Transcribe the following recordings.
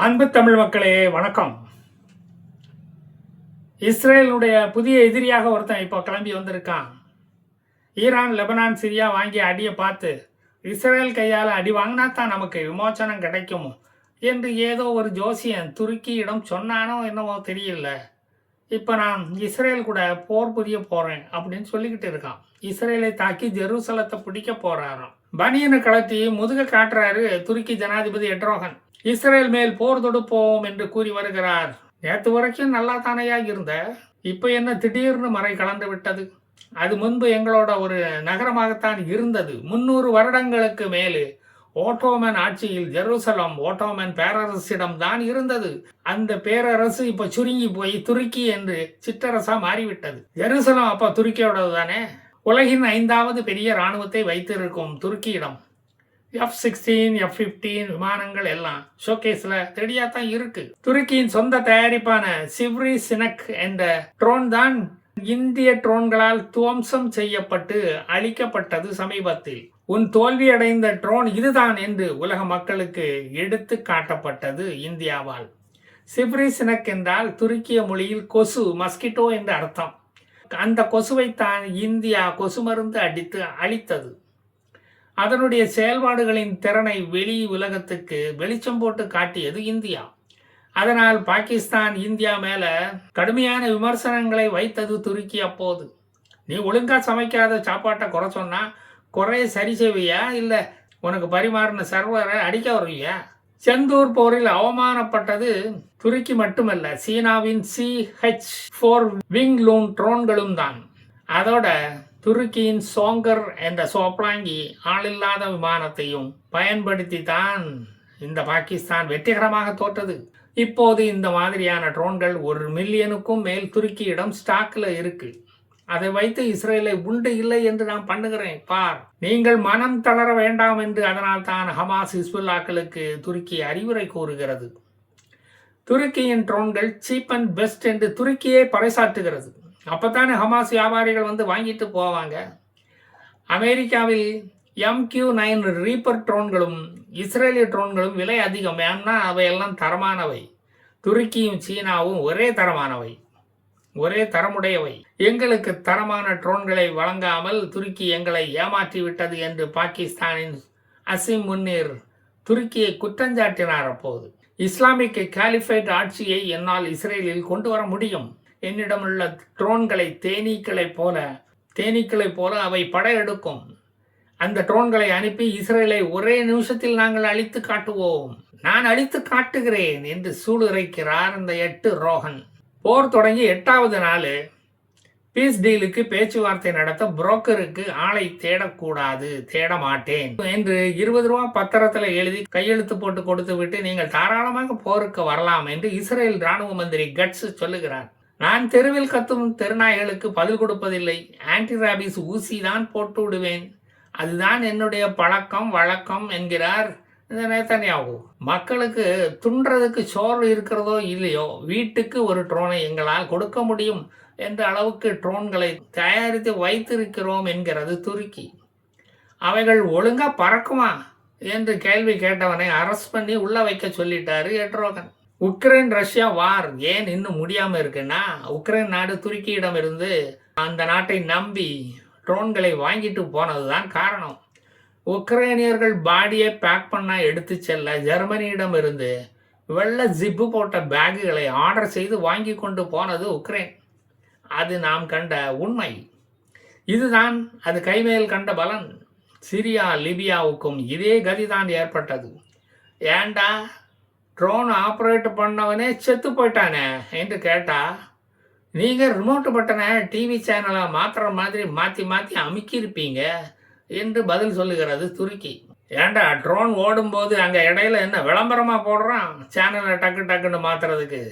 அன்பு தமிழ் மக்களே வணக்கம். இஸ்ரேலுடைய புதிய எதிரியாக ஒருத்தன் இப்போ கிளம்பி வந்திருக்கான். ஈரான், லெபனான், சிரியா வாங்கி அடியை பார்த்து இஸ்ரேல் கையால் அடி வாங்கினா தான் நமக்கு விமோச்சனம் கிடைக்கும் என்று ஏதோ ஒரு ஜோசியன் துருக்கியிடம் சொன்னானோ என்னவோ தெரியல. இப்போ நான் இஸ்ரேல் கூட போர் புரிய போகிறேன் அப்படின்னு சொல்லிக்கிட்டு இருக்கான். இஸ்ரேலை தாக்கி ஜெருசலத்தை பிடிக்க போகிறாராம். பனியனை கலத்தி முதுக காட்டுறாரு துருக்கி ஜனாதிபதி எட்ரோகன். இஸ்ரேல் மேல் போர் தொடுப்போம் என்று கூறி வருகிறார். நேற்று வரைக்கும் நல்லா தானையா இருந்த, இப்போ என்ன திடீர்னு மறை கலந்து விட்டது? அது முன்பு எங்களோட ஒரு நகரமாகத்தான் இருந்தது. 300 வருடங்களுக்கு மேலே ஓட்டோமன் ஆட்சியில் ஜெருசலம் ஓட்டோமன் பேரரசிடம் தான் இருந்தது. அந்த பேரரசு இப்ப சுருங்கி போய் துருக்கி என்று சிற்றரசா மாறிவிட்டது. ஜெருசலம் அப்ப துருக்கியோடது தானே. உலகின் 5வது பெரிய இராணுவத்தை வைத்திருக்கும் துருக்கியிடம் F-16, F-15 விமானங்கள் எல்லாம் ஷோகேஸ்ல ரெடியா தான் இருக்கு. துருக்கியின் சொந்த தயாரிப்பான சிவ்ரி சினக் என்ற ட்ரோன் தான் இந்திய ட்ரோன்களால் துவம்சம் செய்யப்பட்டு அழிக்கப்பட்டது சமீபத்தில். உன் தோல்வியடைந்த ட்ரோன் இதுதான் என்று உலக மக்களுக்கு எடுத்து காட்டப்பட்டது இந்தியாவால். சிவ்ரி சினக் என்றால் துருக்கிய மொழியில் கொசு, மஸ்கிட்டோ என்று அர்த்தம். அந்த கொசுவைத்தான் இந்தியா கொசு மருந்து அடித்து அழித்தது. அதனுடைய செயல்பாடுகளின் திறனை வெளி உலகத்துக்கு வெளிச்சம் போட்டு காட்டியது இந்தியா. அதனால் பாகிஸ்தான் இந்தியா மேல கடுமையான விமர்சனங்களை வைத்தது துருக்கி. அப்போது நீ ஒழுங்கா சமைக்காத சாப்பாட்டை குறை சொன்னா குறைய சரி செய்வியா, இல்ல உனக்கு பரிமாறின சர்வரை அடிக்க வருவியா? செந்தூர் போரில் அவமானப்பட்டது துருக்கி மட்டுமல்ல, சீனாவின் CH-4 விங் லூன் ட்ரோன்களும் தான். அதோட துருக்கியின் சோங்கர் என்ற சோப்லாங்கி ஆளில்லாத விமானத்தையும் பயன்படுத்தி தான் இந்த பாகிஸ்தான் வெற்றிகரமாக தோற்றது. இப்போது இந்த மாதிரியான ட்ரோன்கள் 1 மில்லியனுக்கும் மேல் துருக்கியிடம் ஸ்டாக்ல இருக்கு. அதை வைத்து இஸ்ரேலை உண்டு இல்லை என்று நான் பண்ணுகிறேன் பார். நீங்கள் மனம் தளர வேண்டாம் என்று அதனால் தான் ஹமாஸ், ஹிஸ்புல்லாக்களுக்கு துருக்கி அறிவுரை கூறுகிறது. துருக்கியின் ட்ரோன்கள் சீப் அண்ட் பெஸ்ட் என்று துருக்கியே பறைசாற்றுகிறது. அப்போத்தானே ஹமாஸ் வியாபாரிகள் வந்து வாங்கிட்டு போவாங்க. அமெரிக்காவில் MQ-9 ரீப்பர் ட்ரோன்களும் இஸ்ரேலிய ட்ரோன்களும் விலை அதிகம். ஏன்னா அவையெல்லாம் தரமானவை. துருக்கியும் சீனாவும் ஒரே தரமானவை, ஒரே தரமுடையவை. எங்களுக்கு தரமான ட்ரோன்களை வழங்காமல் துருக்கி எங்களை ஏமாற்றி விட்டது என்று பாகிஸ்தானின் அசிம் முன்னீர் துருக்கியை குற்றஞ்சாட்டினார். அப்போது இஸ்லாமிக் காலிஃபேட் ஆட்சியை என்னால் இஸ்ரேலில் கொண்டு வர முடியும். என்னிடமுள்ள ட்ரோன்களை தேனீக்களை போல அவை படையெடுக்கும். அந்த ட்ரோன்களை அனுப்பி இஸ்ரேலை ஒரே நிமிஷத்தில் நாங்கள் அழித்து காட்டுவோம். நான் அழித்து காட்டுகிறேன் என்று சூளுரைக்கிறார் இந்த 8 ரோகன். போர் தொடங்கி 8வது நாள் பீஸ் டீலுக்கு பேச்சுவார்த்தை நடத்த புரோக்கருக்கு ஆளை தேடக்கூடாது, தேட மாட்டேன் என்று 20 ரூபா பத்திரத்தில் எழுதி கையெழுத்து போட்டு கொடுத்து விட்டு நீங்கள் தாராளமாக போருக்கு வரலாம் என்று இஸ்ரேல் ராணுவ மந்திரி கட்ஸ் சொல்லுகிறார். நான் தெருவில் கத்தும் தெருநாய்களுக்கு பதில் கொடுப்பதில்லை. ஆன்டி ராபிஸ் ஊசி தான் போட்டு விடுவேன். அதுதான் என்னுடைய பழக்கம் வழக்கம் என்கிறார் இந்த நேதன்யாகு. மக்களுக்கு துன்றதுக்கு சோறு இருக்கிறதோ இல்லையோ, வீட்டுக்கு ஒரு ட்ரோனை எங்களால் கொடுக்க முடியும் என்ற அளவுக்கு ட்ரோன்களை தயாரித்து வைத்திருக்கிறோம் என்கிறது துருக்கி. அவைகள் ஒழுங்கா பறக்குமா என்று கேள்வி கேட்டவனை அரெஸ்ட் பண்ணி உள்ள வைக்க சொல்லிட்டாரு எட்ரோகன். உக்ரைன் ரஷ்யா வார் ஏன் இன்னும் முடியாம இருக்குன்னா, உக்ரைன் நாடு துருக்கியிடம் இருந்து அந்த நாட்டை நம்பி ட்ரோன்களை வாங்கிட்டு போனதுதான் காரணம். உக்ரைனியர்கள் பாடியை பேக் பண்ண எடுத்து செல்ல ஜெர்மனியிடம் இருந்து வெள்ளை ஜிப்பு போட்ட பேக்குகளை ஆர்டர் செய்து வாங்கி கொண்டு போனது உக்ரைன். அது நாம் கண்ட உண்மை. இதுதான் அது கைமேல் கண்ட பலன். சிரியா, லிபியாவுக்கும் இதே கதிதான் ஏற்பட்டது. ஏண்டா ட்ரோன் ஆப்ரேட் பண்ணவனே செத்து போயிட்டானே என்று கேட்டா, நீங்கள் ரிமோட் பட்டனை டிவி சேனலை மாற்றுற மாதிரி மாற்றி மாற்றி அமுக்கியிருப்பீங்க என்று பதில் சொல்லுகிறது துருக்கி. ஏண்டா ட்ரோன் ஓடும்போது அங்கே இடையில என்ன விளம்பரமாக போடுறான் சேனலை டக்குன்னு மாற்றுறதுக்கு?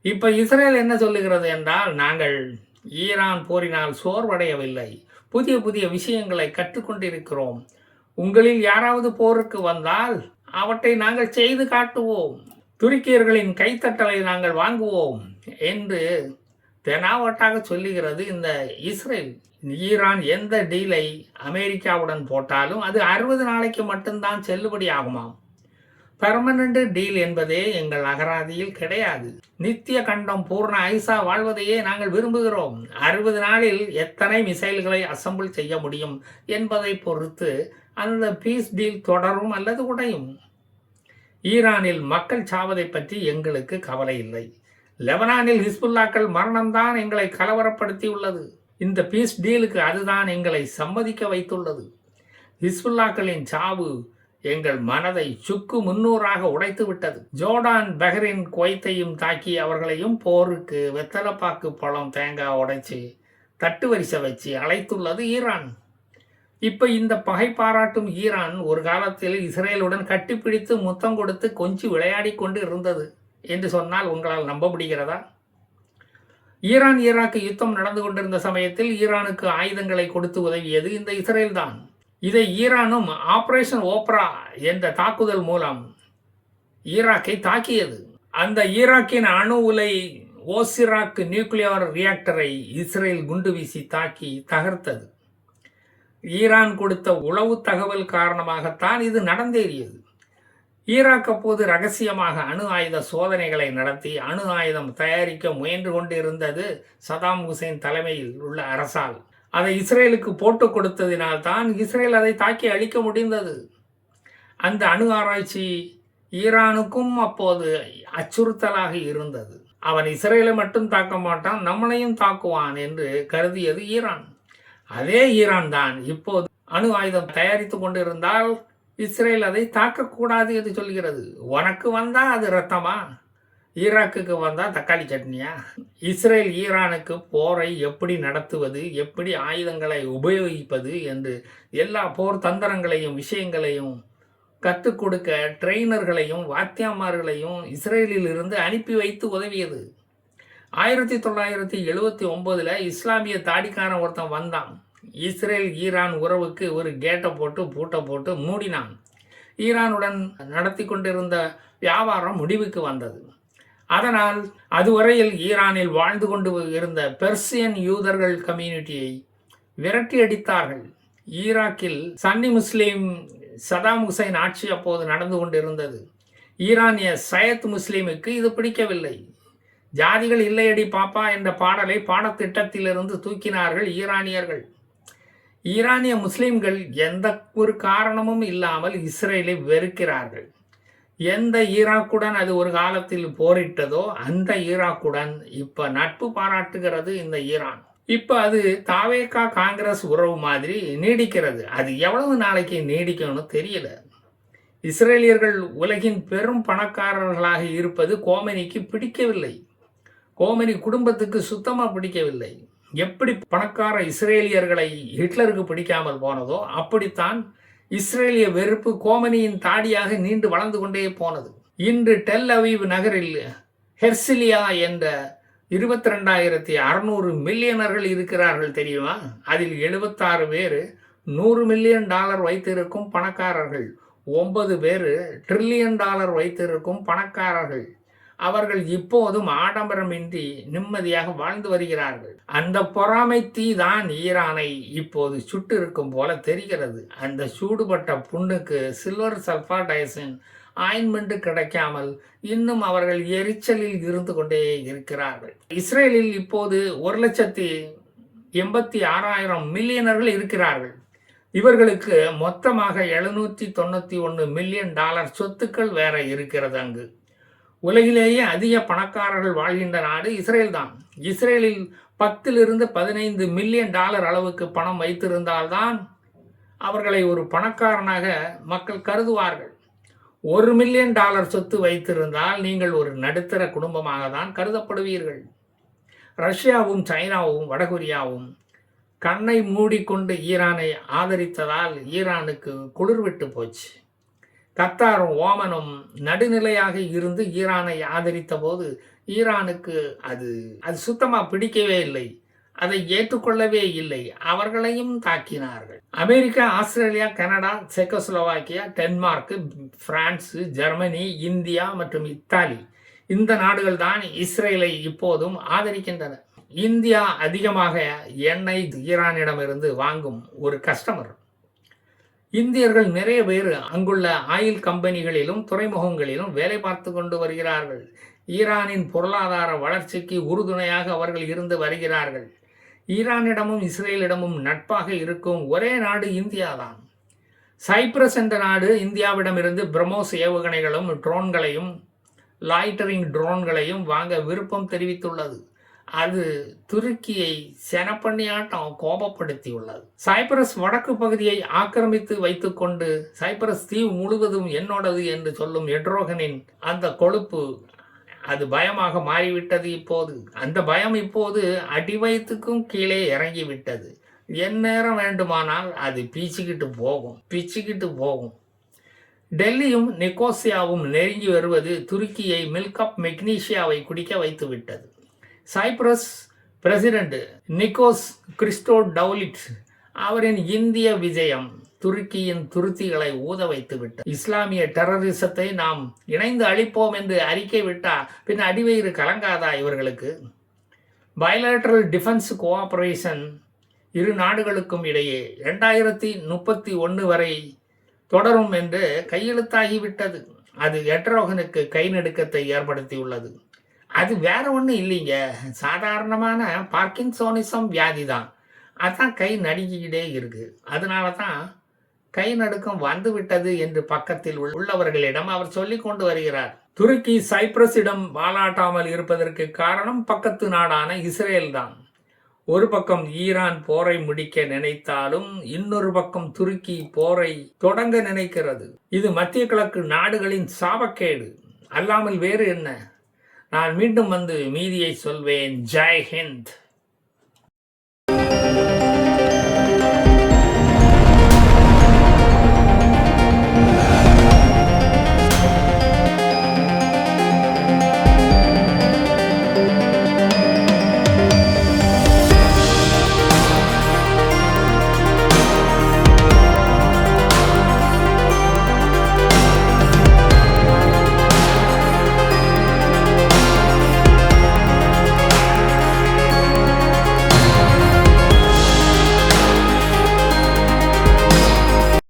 இப்போ இஸ்ரேல் என்ன சொல்லுகிறது என்றால், நாங்கள் ஈரான் போரினால் சோர்வடையவில்லை, புதிய புதிய விஷயங்களை கற்றுக்கொண்டிருக்கிறோம். உங்களில் யாராவது போருக்கு வந்தால் அவற்றை நாங்கள் செய்து காட்டுவோம், துருக்கியர்களின் கைத்தட்டலை நாங்கள் வாங்குவோம் என்று தெனாவட்டாக சொல்லுகிறது இந்த இஸ்ரேல். ஈரான் எந்த டீலை அமெரிக்காவுடன் போட்டாலும் அது 60 நாளைக்கு மட்டும்தான் செல்லுபடி ஆகுமாம். பெர்மனண்ட் டீல் என்பதே எங்கள் அகராதியில் கிடையாது. நித்திய கண்டம் பூர்ண ஐசா வாழ்வதையே நாங்கள் விரும்புகிறோம். 60 நாளில் எத்தனை மிசைல்களை அசம்பிள் செய்ய முடியும் என்பதை பொறுத்து அந்த பீஸ் டீல் தொடரும் அல்லது உடையும். ஈரானில் மக்கள் சாவதை பற்றி எங்களுக்கு கவலை இல்லை. லெபனானில் ஹிஸ்புல்லாக்கள் மரணம்தான் எங்களை கலவரப்படுத்தியுள்ளது. இந்த பீஸ் டீலுக்கு அதுதான் எங்களை சம்மதிக்க வைத்துள்ளது. ஹிஸ்புல்லாக்களின் சாவு எங்கள் மனதை சுக்கு முன்னூறாக உடைத்து விட்டது. ஜோர்டான், பஹ்ரைன், குவைத்தையும் தாக்கி அவர்களையும் போருக்கு வெத்தலைப்பாக்கு பழம் தேங்காய் உடைச்சு தட்டு வரிசை வச்சு அழைத்துள்ளது ஈரான். இப்ப இந்த பகை பாராட்டும் ஈரான் ஒரு காலத்தில் இஸ்ரேலுடன் கட்டிப்பிடித்து முத்தம் கொடுத்து கொஞ்சி விளையாடி கொண்டு இருந்தது என்று சொன்னால் உங்களால் நம்ப முடிகிறதா? ஈரான் ஈராக்கு யுத்தம் நடந்து கொண்டிருந்த சமயத்தில் ஈரானுக்கு ஆயுதங்களை கொடுத்து உதவியது இந்த இஸ்ரேல் தான். இதை ஈரானும் ஆபரேஷன் ஓப்ரா என்ற தாக்குதல் மூலம் ஈராக்கை தாக்கியது. அந்த ஈராக்கின் அணு உலை ஓசிராக் நியூக்ளியர் ரியாக்டரை இஸ்ரேல் குண்டு வீசி தாக்கி தகர்த்தது. ஈரான் கொடுத்த உளவு தகவல் காரணமாகத்தான் இது நடந்தேறியது. ஈராக் அப்போது ரகசியமாக அணு ஆயுத சோதனைகளை நடத்தி அணு ஆயுதம் தயாரிக்க முயன்று கொண்டிருந்தது சதாம் ஹுசேன் தலைமையில் உள்ள அரசால். அதை இஸ்ரேலுக்கு போட்டு கொடுத்ததினால் தான் இஸ்ரேல் அதை தாக்கி அழிக்க முடிந்தது. அந்த அணு ஆராய்ச்சி ஈரானுக்கும் அப்போது அச்சுறுத்தலாக இருந்தது. அவன் இஸ்ரேலை மட்டும் தாக்க மாட்டான், நம்மளையும் தாக்குவான் என்று கருதியது ஈரான். அதே ஈரான் தான் இப்போது அணு ஆயுதம் தயாரித்து கொண்டிருந்தால் இஸ்ரேல் அதை தாக்கக்கூடாது என்று சொல்கிறது. உனக்கு வந்தா அது ரத்தமா, ஈராக்குக்கு வந்தா தக்காளி சட்னியா? இஸ்ரேல் ஈரானுக்கு போரை எப்படி நடத்துவது, எப்படி ஆயுதங்களை உபயோகிப்பது என்று எல்லா போர் தந்திரங்களையும் விஷயங்களையும் கற்றுக் கொடுக்க ட்ரெயினர்களையும் வாத்தியாமார்களையும் இஸ்ரேலில் இருந்து அனுப்பி வைத்து உதவியது. 1979 இஸ்லாமிய தாடிக்காரன் ஒருத்தன் வந்தான். இஸ்ரேல் ஈரான் உறவுக்கு ஒரு கேட்டை போட்டு பூட்டை போட்டு மூடினான். ஈரானுடன் நடத்தி கொண்டிருந்த வியாபாரம் முடிவுக்கு வந்தது. அதனால் அதுவரையில் ஈரானில் வாழ்ந்து கொண்டு இருந்த பெர்சியன் யூதர்கள் கம்யூனிட்டியை விரட்டி அடித்தார்கள். ஈராக்கில் சன்னி முஸ்லீம் சதாம் ஹுசைன் ஆட்சி அப்போது நடந்து கொண்டிருந்தது. ஈரானிய சயத் முஸ்லீமுக்கு இது பிடிக்கவில்லை. ஜாதிகள் இல்லையடி பாப்பா என்ற பாடலை பாடத்திட்டத்திலிருந்து தூக்கினார்கள் ஈரானியர்கள். ஈரானிய முஸ்லிம்கள் எந்த ஒரு காரணமும் இல்லாமல் இஸ்ரேலை வெறுக்கிறார்கள். எந்த ஈராக்குடன் அது ஒரு காலத்தில் போரிட்டதோ அந்த ஈராக்குடன் இப்ப நட்பு பாராட்டுகிறது இந்த ஈரான். இப்ப அது தாவேகா காங்கிரஸ் உறவு மாதிரி நீடிக்கிறது. அது எவ்வளவு நாளைக்கு நீடிக்கும்னு தெரியல. இஸ்ரேலியர்கள் உலகின் பெரும் பணக்காரர்களாக இருப்பது கோமெனிக்கு பிடிக்கவில்லை. கோமெனி குடும்பத்துக்கு சுத்தமா பிடிக்கவில்லை. எப்படி பணக்கார இஸ்ரேலியர்களை ஹிட்லருக்கு பிடிக்காமல் போனதோ அப்படித்தான் இஸ்ரேலிய வெறுப்பு கோமெனியின் தாடியாக நீண்டு வளர்ந்து கொண்டே போனது. இன்று டெல் அவீவ் நகரில் ஹெர்சிலியா என்ற 22,600 மில்லியனர்கள் இருக்கிறார்கள் தெரியுமா? அதில் 76 பேர் $100 மில்லியன் வைத்திருக்கும் பணக்காரர்கள், 9 பேர் $1 ட்ரில்லியன் வைத்திருக்கும் பணக்காரர்கள். அவர்கள் இப்போதும் ஆடம்பரமின்றி நிம்மதியாக வாழ்ந்து வருகிறார்கள். அந்த பொறாமை தீ தான் ஈரானை இப்போது சுட்டு இருக்கும் போல தெரிகிறது. அந்த சூடுபட்ட புண்ணுக்கு சில்வர் சல்ஃபாடைசின் ஆயின்மெண்ட் கிடைக்காமல் இன்னும் அவர்கள் எரிச்சலில் இருந்து கொண்டே இருக்கிறார்கள். இஸ்ரேலில் இப்போது 1,86,000 மில்லியனர்கள் இருக்கிறார்கள். இவர்களுக்கு மொத்தமாக $791 மில்லியன் சொத்துக்கள் வேற இருக்கிறது. அங்கு உலகிலேயே அதிக பணக்காரர்கள் வாழ்கின்ற நாடு இஸ்ரேல் தான். இஸ்ரேலில் 10 to 15 மில்லியன் அளவுக்கு பணம் வைத்திருந்தால்தான் அவர்களை ஒரு பணக்காரனாக மக்கள் கருதுவார்கள். $1 மில்லியன் சொத்து வைத்திருந்தால் நீங்கள் ஒரு நடுத்தர குடும்பமாக தான் கருதப்படுவீர்கள். ரஷ்யாவும் சைனாவும் வடகொரியாவும் கண்ணை மூடிக்கொண்டு ஈரானை ஆதரித்ததால் ஈரானுக்கு குளிர் விட்டு போச்சு. கத்தாரும் ஓமனும் நடுநிலையாக இருந்து ஈரானை ஆதரித்த போது ஈரானுக்கு அது சுத்தமாக பிடிக்கவே இல்லை. அதை ஏற்றுக்கொள்ளவே இல்லை. அவர்களையும் தாக்கினார்கள். America, Australia, Canada, Czechoslovakia, Denmark, France, Germany, India மற்றும் இத்தாலி இந்த நாடுகள் தான் இஸ்ரேலை இப்போதும் ஆதரிக்கின்றன. இந்தியா அதிகமாக எண்ணெய் ஈரானிடமிருந்து வாங்கும் ஒரு கஸ்டமர். இந்தியர்கள் நிறைய பேர் அங்குள்ள ஆயில் கம்பெனிகளிலும் துறைமுகங்களிலும் வேலை பார்த்து கொண்டு வருகிறார்கள். ஈரானின் பொருளாதார வளர்ச்சிக்கு உறுதுணையாக அவர்கள் இருந்து வருகிறார்கள். ஈரானிடமும் இஸ்ரேலிடமும் நட்பாக இருக்கும் ஒரே நாடு இந்தியாதான். சைப்ரஸ் என்ற நாடு இந்தியாவிடமிருந்து பிரம்மோஸ் ஏவுகணைகளும் ட்ரோன்களையும் லாய்டரிங் ட்ரோன்களையும் வாங்க விருப்பம் தெரிவித்துள்ளது. அது துருக்கியை செனப்பண்ணியாட்டம் கோபப்படுத்தியுள்ளது. சைப்ரஸ் வடக்கு பகுதியை ஆக்கிரமித்து வைத்துக்கொண்டு சைப்ரஸ் தீவு முழுவதும் என்னோடது என்று சொல்லும் எட்ரோகனின் அந்த கொழுப்பு அது பயமாக மாறிவிட்டது. இப்போது அந்த பயம் இப்போது அடிவயத்துக்கும் கீழே இறங்கிவிட்டது. எந்நேரம் வேண்டுமானால் அது பிச்சுக்கிட்டு போகும். டெல்லியும் நிக்கோசியாவும் நெருங்கி வருவது துருக்கியை மில்க் ஆஃப் மெக்னீஷியாவை குடிக்க வைத்து விட்டது. சைப்ரஸ் பிரசிடென்ட் நிக்கோஸ் கிறிஸ்டோடவுலிட்ஸ் அவரின் இந்திய விஜயம் துருக்கியின் துருத்திகளை ஊத வைத்து விட்டது. இஸ்லாமிய டெரரிசத்தை நாம் இணைந்து அழிப்போம் என்று அறிக்கை விட்டா பின் அடிவயிறு கலங்காதா இவர்களுக்கு? பைலேட்டரல் டிஃபென்ஸ் கோஆபரேஷன் இரு நாடுகளுக்கும் இடையே 2031 வரை தொடரும் என்று கையெழுத்தாகிவிட்டது. அது எட்ரோகனுக்கு கை நடுக்கத்தை ஏற்படுத்தியுள்ளது. அது வேற ஒன்றும் இல்லைங்க, சாதாரணமான பார்க்கின்சோனிசம் வியாதி தான். அதான் கை நடுங்கிக்கிட்டே இருக்கு. அதனால தான் கை நடுக்கம் வந்து விட்டது என்று பக்கத்தில் உள்ளவர்களிடம் அவர் சொல்லிக் கொண்டு வருகிறார். துருக்கி சைப்ரஸிடம் வாலாட்டாமல் இருப்பதற்கு காரணம் பக்கத்து நாடான இஸ்ரேல் தான். ஒரு பக்கம் ஈரான் போரை முடிக்க நினைத்தாலும் இன்னொரு பக்கம் துருக்கி போரை தொடங்க நினைக்கிறது. இது மத்திய கிழக்கு நாடுகளின் சாபக்கேடு அல்லாமல் வேறு என்ன? நான் மீண்டும் வந்து மீதியை சொல்வேன். ஜெய் ஹிந்த்.